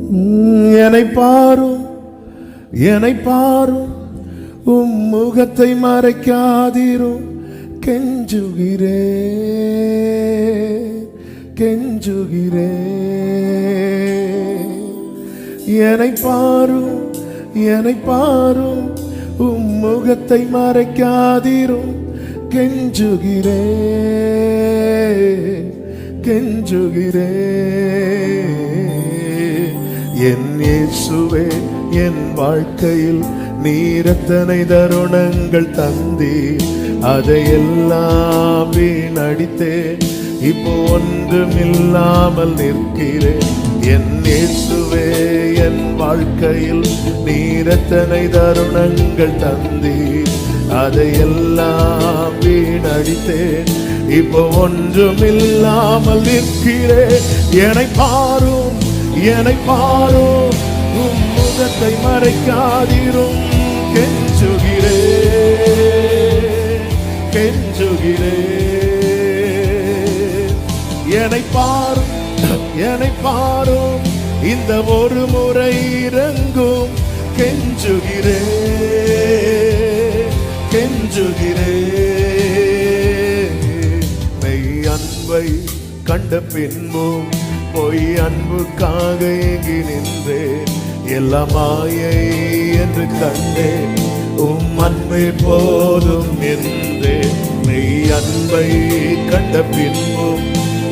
என்னை பாரும், என்னை பாரும், உம் முகத்தை மறைக்காதீரும். கெஞ்சுகிறே கெஞ்சுகிறே. என்னை பாரும், என்னை பாரும், உம் முகத்தை மறைக்காதீரும். கெஞ்சுகிறே கெஞ்சுகிறே. என் இயேசுவே, என் வாழ்க்கையில் நீர் எத்தனை தருணங்கள் தந்தீர், அதையெல்லாம் வீணடித்தேன். இப்போ ஒன்றுமில்லாமல் நிற்கிறேன். என் இயேசுவே, என் வாழ்க்கையில் நீர் எத்தனை தருணங்கள் தந்தீர், அதையெல்லாம் வீணடித்தேன். இப்போ ஒன்றுமில்லாமல் நிற்கிறேன். என்னை பாரும், என்னை பாரும், உம் முகத்தை மறைக்காதீரும். கெஞ்சுகிறே கெஞ்சுகிறே. என்னை பாரும், என்னை பாரும், இந்த ஒரு முறை இறங்கும். கெஞ்சுகிறே கெஞ்சுகிறே. மெய் அன்பை கண்ட பின்பும் பொய் அன்புக்காக ஏங்கி நின்றேன். எல்லா மாயை என்று கண்டேன், உம் அன்பே போதும் என்றேன். மெய் அன்பை கண்ட பின்பும்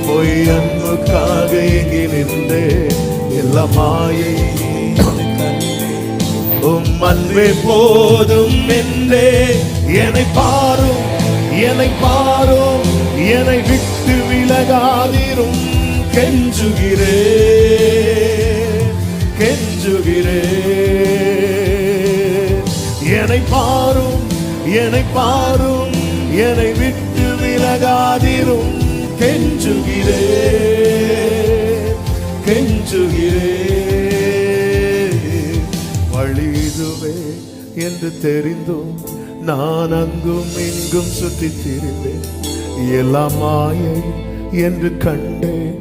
பொய் அன்புக்காக ஏங்கி நின்றேன். எல்லா மாயை உம் அன்பே போதும் என்றே. என்னை பாரும், என்னை பாரும், என்னை விட்டு விலகாதீரும். கெஞ்சுகிறே கெஞ்சுகிறே. என்னை பாரும், என்னை பாரும், என்னை விட்டு விலகாதீரும். கெஞ்சுகிறே கெஞ்சுகிறே. வழி இதுவே என்று தெரிந்தும் நான் அங்கும் இங்கும் சுற்றி திரிந்தேன். எல்லாம் மாயை என்று கண்டேன்,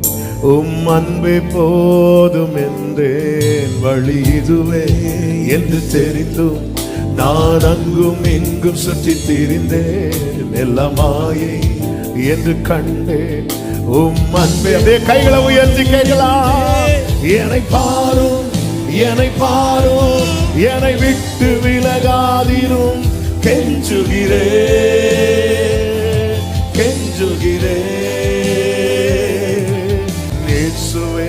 உம் அன்பே போதும் என்றேன். வழி இதுவே என்று தெரிந்தும் நான் அங்கும் இங்கும் சுற்றி திரிந்தேன். எல்லாம் மாயை என்று கண்டேன், உம் அன்பே. அப்படியே கைகளை உயர்த்தி கேட்கலாம். என்னை பாரும், என்னை பாரும், என்னை விட்டு விலகாதீரும். கெஞ்சுகிறே கெஞ்சுகிறே. இயேசுவே,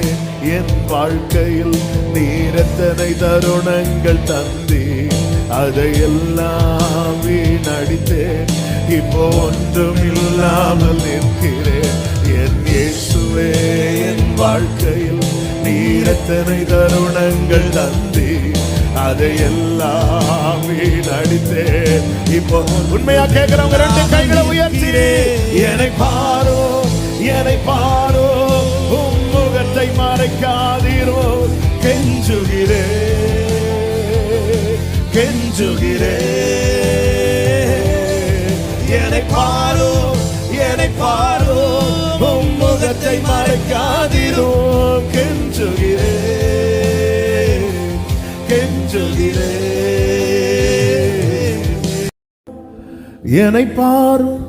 என் வாழ்க்கையில் நீர் எத்தனை தருணங்கள் தந்தீர், அதையெல்லாம் வீணடித்தேன். இப்போ ஒன்றும் இல்லாமல் நிற்கிறேன். என் இயேசுவே, என் வாழ்க்கையில் நீர் எத்தனை தருணங்கள் தந்தீர், அதையெல்லாம் வீணடித்தேன். இப்போ உண்மையா கேட்கிறவங்க ரெண்டு கைகளை உயர்த்தினே. என்னை பாரோ, என்னை பாரோ, உம் முகத்தை மறைக்காதீரோ. கெஞ்சுகிறே கெஞ்சுகிறே. என்னை பாரோ, என்னை பாரோ, உம் முகத்தை மறைக்காதீரோ. கெஞ்சுகிறே கெஞ்சுகிறே. என்னை பாரும்,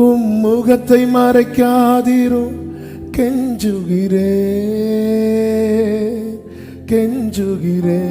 உம் முகத்தை மறைக்காதீரோ. கெஞ்சுகிறே கெஞ்சுகிறே.